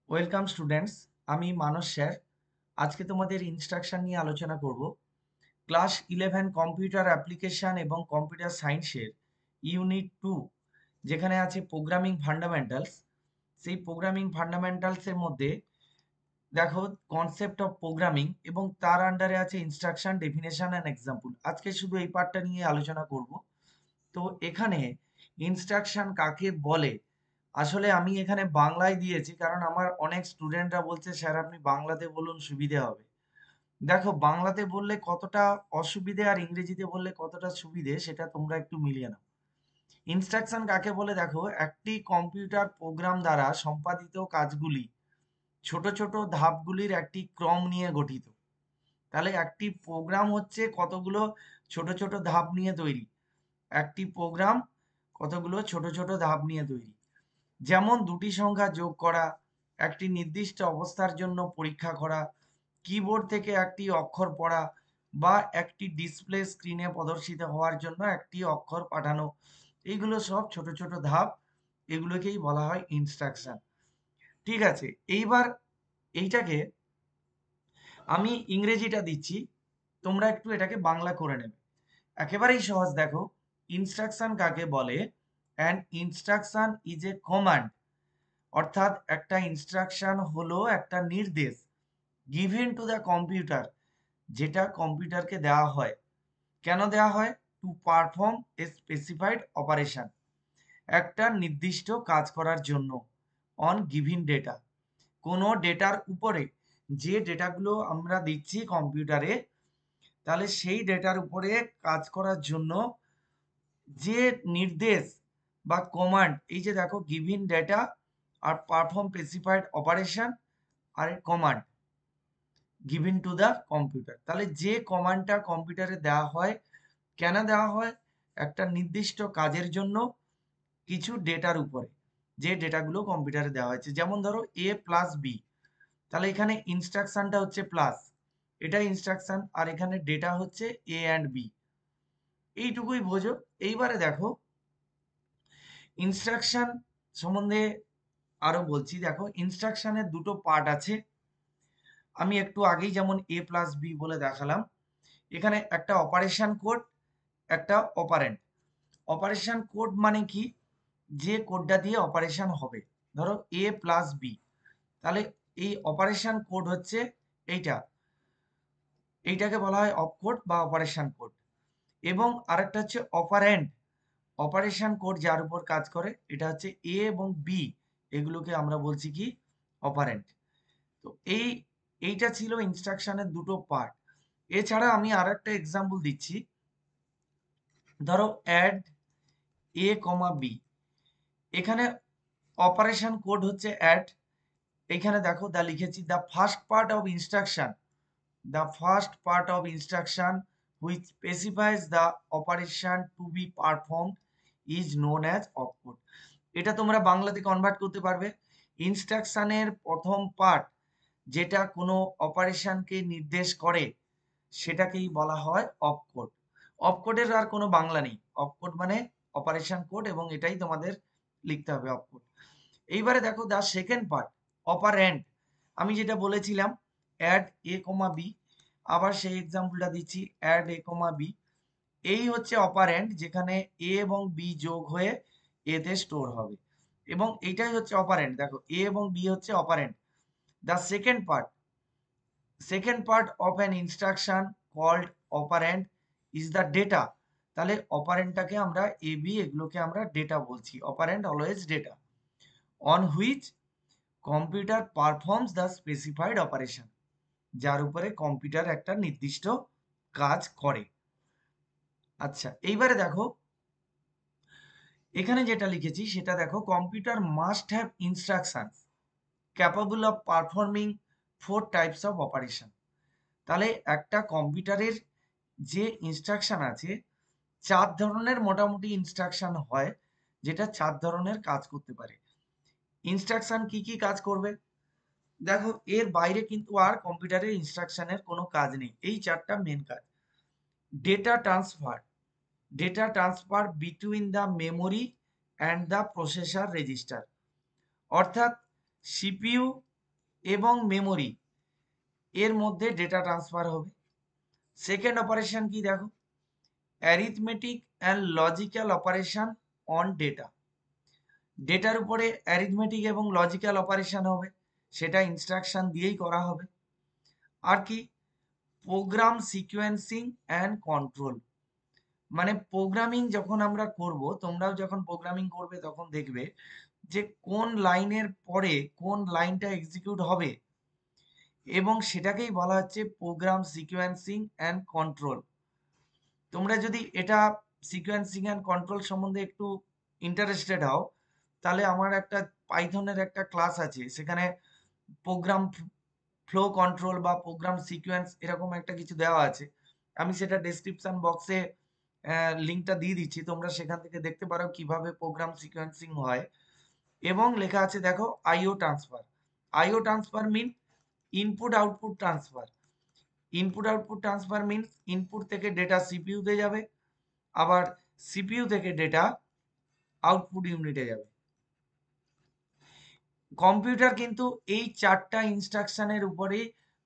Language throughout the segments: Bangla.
Welcome students. আমি মানস স্যার। আজকে তোমাদের ইনস্ট্রাকশন নিয়ে আলোচনা করব। ক্লাস 11 কম্পিউটার অ্যাপ্লিকেশন এবং কম্পিউটার সায়েন্সের ইউনিট 2, যেখানে আছে প্রোগ্রামিং ফান্ডামেন্টালস। সেই প্রোগ্রামিং ফান্ডামেন্টালসের মধ্যে দেখো কনসেপ্ট অফ প্রোগ্রামিং এবং তার আন্ডারে আছে ইনস্ট্রাকশন, ডেফিনেশন অ্যান্ড এক্সাম্পল। আজকে শুধু এই পার্টটা নিয়ে আলোচনা করব। তো এখানে ইনস্ট্রাকশন কাকে বলে, আসলে আমি এখানে বাংলায় দিয়েছি কারণ আমার অনেক স্টুডেন্টরা বলছে স্যার আপনি বাংলাতে বলুন সুবিধে হবে। দেখো বাংলাতে বললে কতটা অসুবিধে আর ইংরেজিতে বললে কতটা সুবিধে সেটা তোমরা একটু মিলিয়ে নাও। ইনস্ট্রাকশন কাকে বলে, দেখো একটি কম্পিউটার প্রোগ্রাম দ্বারা সম্পাদিত কাজগুলি ছোট ছোট ধাপগুলির একটি ক্রম নিয়ে গঠিত। তাহলে একটি প্রোগ্রাম হচ্ছে কতগুলো ছোট ছোট ধাপ নিয়ে তৈরি। একটি প্রোগ্রাম কতগুলো ছোট ছোট ধাপ নিয়ে তৈরি। যেমন দুটি সংখ্যা যোগ করা, একটি নির্দিষ্ট অবস্থার জন্য পরীক্ষা করা, কিবোর্ড থেকে একটি অক্ষর পড়া, বা একটি ডিসপ্লে স্ক্রিনে প্রদর্শিত হওয়ার জন্য একটি অক্ষর পাঠানো। এইগুলো সব ছোট ছোট ধাপ, এগুলোকেই বলা হয় ইনস্ট্রাকশন। ঠিক আছে, এইবার এইটাকে আমি ইংরেজিটা দিচ্ছি, তোমরা একটু এটাকে বাংলা করে নেবে। একেবারেই সহজ, দেখো ইনস্ট্রাকশন কাকে বলে। An instruction is a command, অর্থাৎ একটা ইনস্ট্রাকশন হলো একটা নির্দেশ গিভেন টু দ্য কম্পিউটার, যেটা কম্পিউটারকে দেওয়া হয়। কেন দেওয়া হয়? To perform A specified operation, একটা নির্দিষ্ট কাজ করার জন্য। অন গিভিন ডেটা, কোনো ডেটার উপরে, যে ডেটাগুলো আমরা দিচ্ছি কম্পিউটারে, তাহলে সেই ডেটার উপরে কাজ করার জন্য যে নির্দেশ বা কমান্ড, এই যে দেখো গিভিন ডেটা আর পারফর্ম স্পেসিফাইড অপারেশন আর command given to the computer. তাহলে যে কমান্ডটা কম্পিউটারে দেওয়া হয়, কেন দেওয়া হয়? একটা নির্দিষ্ট কাজের জন্য কিছু ডেটার উপরে, যে ডেটাগুলো কম্পিউটারে দেওয়া হয়েছে। যেমন ধরো এ প্লাস বি, তাহলে এখানে ইনস্ট্রাকশনটা হচ্ছে প্লাস, এটা ইনস্ট্রাকশন, আর এখানে ডেটা হচ্ছে এ অ্যান্ড বি। এইটুকুই বোঝো। এইবারে দেখো ইনস্ট্রাকশন সম্বন্ধে আরো বলছি। দেখো ইনস্ট্রাকশনের দুটো পার্ট আছে। আমি একটু আগেই যেমন এ প্লাস বি বলে দেখালাম, এখানে একটা অপারেশন কোড, একটা অপারেন্ড। অপারেশন কোড মানে কি? যে কোডটা দিয়ে অপারেশন হবে। ধরো এ প্লাস বি, তাহলে এই অপারেশন কোড হচ্ছে এইটা, এইটাকে বলা হয় অপকোড বা অপারেশন কোড। এবং আরেকটা হচ্ছে অপারেন্ড, অপারেশন কোড যার উপর কাজ করে, এটা হচ্ছে এ এবং বি, এগুলোকে আমরা বলছি কি? অপারেন্ড। তো এইটা ছিল ইনস্ট্রাকশনের দুটো পার্ট। এছাড়া আমি আর একটা এক্সাম্পল দিচ্ছি। ধরো অ্যাড এ কমা বি, এখানে অপারেশন কোড হচ্ছে অ্যাড। এখানে দেখো দা লিখেছি, the first part of instruction, the first part of instruction which specifies the operation to be performed is known as opcode. এটা তোমরা বাংলাতে কনভার্ট করতে পারবে। ইনস্ট্রাকশনের প্রথম পার্ট যেটা কোনো অপারেশনকে নির্দেশ করে, সেটাকেই বলা হয় অপকোড। অপকোডের আর কোনো বাংলা নেই। অপকোড মানে অপারেশন কোড, এবং এটাই তোমাদের লিখতে হবে অপকোড। এইবারে দেখো দা সেকেন্ড পার্ট, অপারেন্ড। আমি যেটা বলেছিলাম অ্যাড এ কমা বি, আবার সেই এক্সাম্পলটা দিচ্ছি, অ্যাড এ কমা বি। এই হচ্ছে অপারেন্ড, যেখানে এ এবং বি যোগ হয়ে এতে স্টোর হবে, এবং এইটাই হচ্ছে অপারেন্ড। দেখো এ এবং বি হচ্ছে operand. The second part of an instruction called operand is the data. তাহলে অপারেন্ডটাকে আমরা এ বি এগুলোকে আমরা ডেটা বলছি, operand always data, on which computer performs the specified operation, যার উপরে কম্পিউটার একটা নির্দিষ্ট কাজ করে। আচ্ছা, এইবারে দেখো এখানে যেটা লিখেছি সেটা দেখো, computer must have instructions capable of performing 4 types of operation. তাহলে একটা কম্পিউটারের যে ইনস্ট্রাকশন আছে, 4 ধরনের মোটামুটি ইনস্ট্রাকশন হয়, যেটা 4 ধরনের কাজ করতে পারে। ইনস্ট্রাকশন কি কি কাজ করবে? দেখো এর বাইরে কিন্তু আর কম্পিউটারের ইনস্ট্রাকশনের কোনো কাজ নেই, এই 4টা মেন কাজ। Data transfer, data transfer between the memory and the processor register, অর্থাৎ সিপিইউ এবং মেমোরি এর মধ্যে ডেটা ট্রান্সফার হবে। সেকেন্ড অপারেশন কি দেখো, arithmetic and logical operation on data. ডেটার উপরে অ্যারিথমেটিক এবং লজিক্যাল অপারেশন হবে, সেটা ইনস্ট্রাকশন দিয়েই করা হবে। আর কি, প্রোগ্রাম সিকোয়েন্সিং অ্যান্ড কন্ট্রোল, মানে প্রোগ্রামিং যখন আমরা করব, তোমরাও যখন প্রোগ্রামিং করবে তখন দেখবে যে কোন লাইনের পরে কোন লাইনটা এক্সিকিউট হবে, এবং সেটাকেই বলা হচ্ছে প্রোগ্রাম সিকোয়েন্সিং অ্যান্ড কন্ট্রোল। তোমরা যদি এটা সিকোয়েন্সিং অ্যান্ড কন্ট্রোল সম্বন্ধে একটু ইন্টারেস্টেড হও, তাহলে আমার একটা পাইথনের একটা ক্লাস আছে, সেখানে প্রোগ্রাম ফ্লো কন্ট্রোল বা প্রোগ্রাম সিকোয়েন্স এরকম একটা কিছু দেওয়া আছে। আমি সেটা ডেসক্রিপশন বক্সে লিঙ্কটা দিয়ে দিচ্ছি, তোমরা সেখান থেকে দেখতে পারো কিভাবে প্রোগ্রাম সিকোয়েন্সিং হয়। এবং লেখা আছে দেখো IO transfer. IO transfer mean input output transfer. Input output transfer means input থেকে ডেটা সিপিইউতে যাবে, আবার সিপিইউ থেকে ডেটা আউটপুট ইউনিটে যাবে। কম্পিউটার কিন্তু এই চারটা ইনস্ট্রাকশনের উপরে,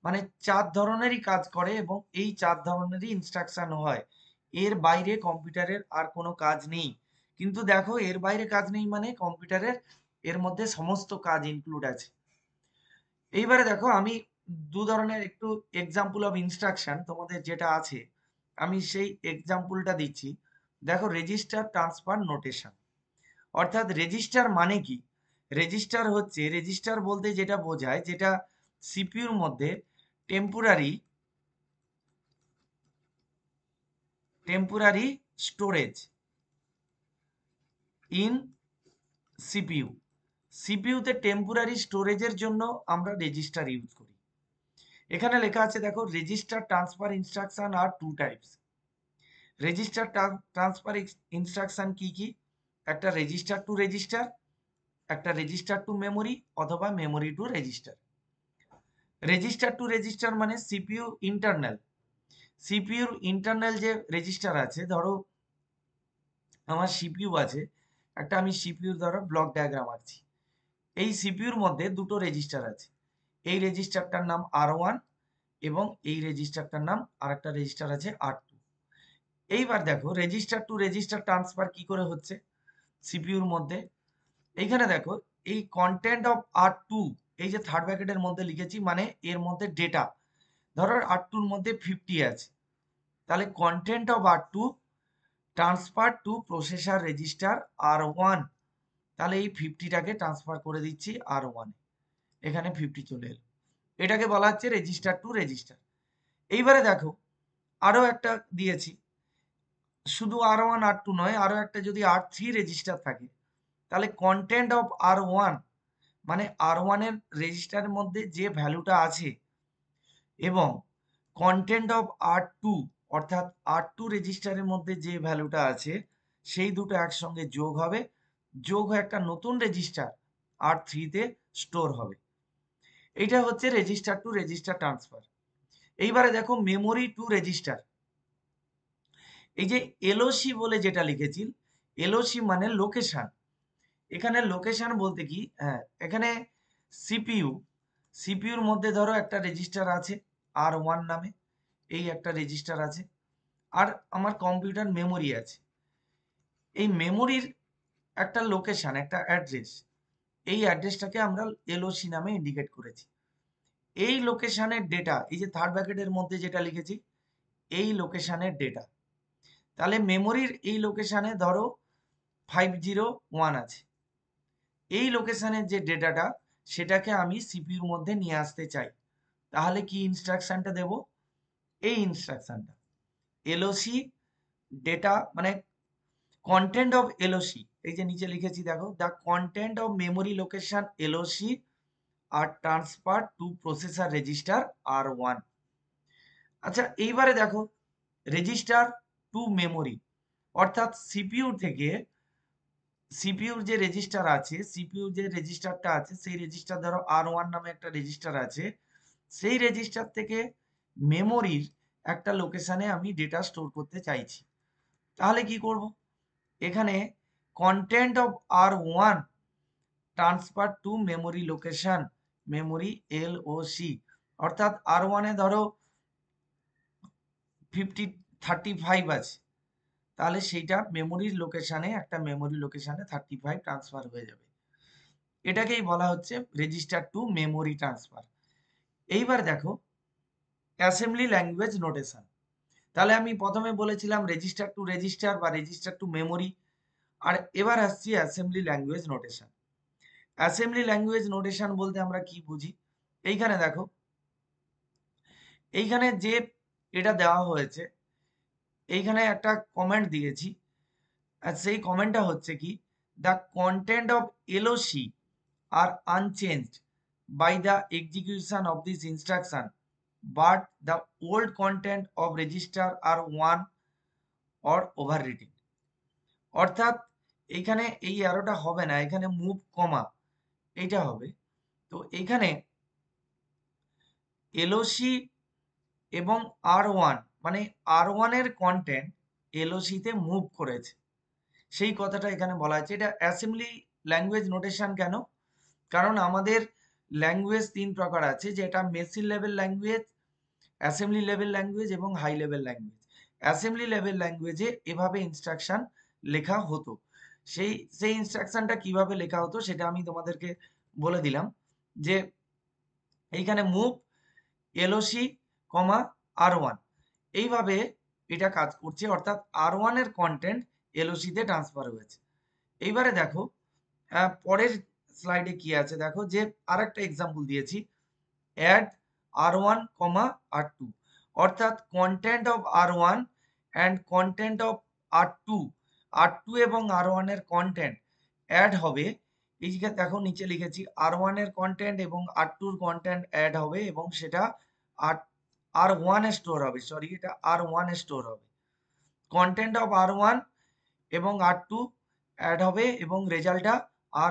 মানে চার ধরনেরই কাজ করে এবং এই চার ধরনেরই ইনস্ট্রাকশন হয়। এর বাইরে কম্পিউটারের আর কোনো কাজ নেই। কিন্তু দেখো, এর বাইরে কাজ নেই মানে কম্পিউটারের এর মধ্যে সমস্ত কাজ ইনক্লুড আছে। এইবারে দেখো, আমি দু ধরনের একটু এক্সাম্পল অফ ইনস্ট্রাকশন তোমাদের যেটা আছে, আমি সেই এক্সাম্পলটা দিচ্ছি। দেখো, রেজিস্টার ট্রান্সফার নোটেশন, অর্থাৎ রেজিস্টার মানে কি? রেজিস্টার হচ্ছে, রেজিস্টার বলতে যেটা বোঝায়, যেটা সিপিইউর মধ্যে টেম্পোরারি স্টোরেজ ইন সিপিইউ। সিপিইউতে টেম্পোরারি স্টোরেজের জন্য আমরা রেজিস্টার ইউজ করি। এখানে লেখা আছে দেখো, register transfer instruction are two types. Register transfer instruction কি কি? একটা রেজিস্টার টু রেজিস্টার, একটা রেজিস্টার টু মেমোরি, অথবা memory to register. Register to register মানে সিপিইউ ইন্টারনাল, সিপিইউর ইন্টারনাল যে রেজিস্টার আছে, ধরো আমার সিপিইউ আছে একটা, আমি সিপিইউর ধরো ব্লক ডায়াগ্রাম আঁকছি। এই সিপিইউর মধ্যে দুটো রেজিস্টার আছে, এই রেজিস্টারটার নাম R1 এবং এই রেজিস্টারটার নাম আরেকটা রেজিস্টার আছে R2। এইবার দেখো, রেজিস্টার টু রেজিস্টার ট্রান্সফার কি করে হচ্ছে সিপিইউর মধ্যে। এইখানে দেখো, এই কন্টেন্ট অফ R2, এই যে থার্ড ব্র্যাকেটের মধ্যে লিখেছি, মানে এর মধ্যে ডেটা, ধরো R2-র মধ্যে 50 আছে, তাহলে content of R2 transfer to processor register R1, তাহলে এই 50টাকে ট্রান্সফার করে দিচ্ছি R1, এখানে 50 চলে এলো। এটাকে বলা হচ্ছে রেজিস্টার টু রেজিস্টার। এইবারে দেখো, আরো একটা দিয়েছি, শুধু R1 R2 নয়, আরো একটা যদি R3 রেজিস্টার থাকে, তাহলে কন্টেন্ট অফ R1 মানে R1 এর রেজিস্টারের মধ্যে যে ভ্যালুটা আছে, এবং কন্টেন্ট অফ R2 অর্থাৎ R2 রেজিস্টারের মধ্যে যে ভ্যালুটা আছে, সেই দুটো একসঙ্গে যোগ হবে, যোগ হয়ে একটা নতুন রেজিস্টার R3 তে স্টোর হবে। এটা হচ্ছে রেজিস্টার টু রেজিস্টার ট্রান্সফার। এইবারে দেখো, মেমোরি টু রেজিস্টার। এই যে এলওসি বলে যেটা লিখেছি, এলওসি মানে লোকেশন। এখানে লোকেশন বলতে কি, হ্যাঁ, এখানে সিপিইউর মধ্যে ধরো একটা রেজিস্টার আছে R1 নামে, এই একটা রেজিস্টার আছে, আর আমার কম্পিউটার মেমোরি আছে। এই মেমোরির একটা লোকেশন, একটা অ্যাড্রেস, এই অ্যাড্রেসটাকে আমরা এলওসি নামে ইন্ডিকেট করেছি। এই লোকেশনের ডেটা, এই যে থার্ড ব্র্যাকেটের মধ্যে যেটা লিখেছি, এই লোকেশনের ডেটা, তাহলে মেমোরির এই লোকেশনে ধরো 501 আছে, এই লোকেশনের যে ডেটাটা, সেটাকে আমি সিপিইউর মধ্যে নিয়ে আসতে চাই, তাহলে কি ইনস্ট্রাকশনটা দেব? এই ইনস্ট্রাকশনটা, এলওসি ডেটা মানে কন্টেন্ট অফ এলওসি, এই যে নিচে লিখেছি দেখো, the content of memory location LOC are transfer to processor register R1। আচ্ছা, এইবারে দেখো, রেজিস্টার টু মেমোরি, অর্থাৎ সিপিইউ থেকে, সিপিইউর যে রেজিস্টার আছে, সিপিইউর যে রেজিস্টারটা আছে, সেই রেজিস্টার ধরো R1 নামে একটা রেজিস্টার আছে, সেই রেজিস্টার থেকে মেমোরির একটা লোকেশনে আমি ডেটা স্টোর করতে চাইছি, তাহলে কি করব? এখানে content of R1 transfer to memory location memory LOC, অর্থাৎ R1 এ ধরো 35 আছে, তাহলে সেইটা মেমোরির লোকেশানে, একটা মেমোরি লোকেশানে 35 ট্রান্সফার হয়ে যাবে। এটাকেই বলা হচ্ছে রেজিস্টার টু মেমোরি ট্রান্সফার। এইবার দেখো অ্যাসেম্বলি ল্যাঙ্গুয়েজ নোটেশন। তাহলে আমি প্রথমে বলেছিলাম রেজিস্টার টু রেজিস্টার বা রেজিস্টার টু মেমোরি, আর এবার আসছি assembly language notation. Assembly language notation বলতে আমরা কি বুঝি? এইখানে দেখো, এইখানে যে এটা দেওয়া হয়েছে, এইখানে একটা কমেন্ট দিয়েছি, আর সেই কমেন্টটা হচ্ছে কি, the content of LOC are unchanged by the execution of this instruction, but the old content of register R one are overwriting. অর্থাৎ এইখানে এই অ্যারোটা হবে না, এখানে মুভ কমা এইটা হবে। তো এইখানে এলওসি এবং R1, মানে R1 এর কন্টেন্ট এলওসিতে মুভ করেছে, সেই কথাটা এখানে বলা হয়েছে। এটা অ্যাসেম্বলি ল্যাঙ্গুয়েজ নোটেশন কেন? কারণ আমাদের ল্যাঙ্গুয়েজ 3 প্রকার আছে, যেটা machine level language, assembly level language এবং high level language. Assembly level ল্যাঙ্গুয়েজে এভাবে ইনস্ট্রাকশন লেখা হতো। সেই ইনস্ট্রাকশনটা কিভাবে লেখা হতো সেটা আমি তোমাদেরকে বলে দিলাম, যে এইখানে মুভ এলওসি কমা R1, এইভাবে এটা কাজ করছে, অর্থাৎ R1 এর কন্টেন্ট এলওসিতে ট্রান্সফার হয়েছে। এইবারে দেখো পরের স্লাইডে কি আছে, দেখো যে আরেকটা এক্সাম্পল দিয়েছি, অ্যাড R1 কমা R2, অর্থাৎ content of R1 and content of R2, R2 এবং R1 এর কন্টেন্ট অ্যাড হবে। এই যে দেখো নিচে লিখেছি R1 এর কন্টেন্ট এবং R2 এর কন্টেন্ট অ্যাড হবে, এবং সেটা R1 এ স্টোর হবে, সরি এটা R1 এ স্টোর হবে। কন্টেন্ট অফ R1 এবং R2 অ্যাড হবে এবং রেজাল্টটা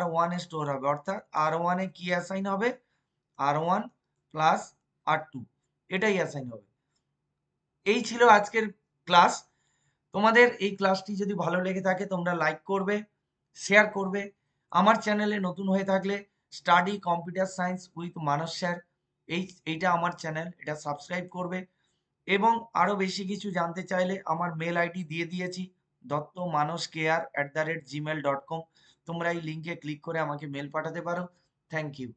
R1 এ স্টোর হবে, অর্থাৎ R1 এ কি অ্যাসাইন হবে, R1 প্লাস R2, এটাই অ্যাসাইন হবে। এই ছিল আজকের ক্লাস। তোমাদের এই ক্লাসটি যদি ভালো লেগে থাকে তোমরা লাইক করবে, শেয়ার করবে। আমার চ্যানেলে নতুন হয়ে থাকলে study computer science with Manas sir, এইটা আমার চ্যানেল, এটা সাবস্ক্রাইব করবে। এবং আরও বেশি কিছু জানতে চাইলে আমার মেল আইডি দিয়ে দিয়েছি, dottomanaskear@gmail.com। তোমরা এই লিঙ্কে ক্লিক করে আমাকে মেল পাঠাতে পারো। Thank you.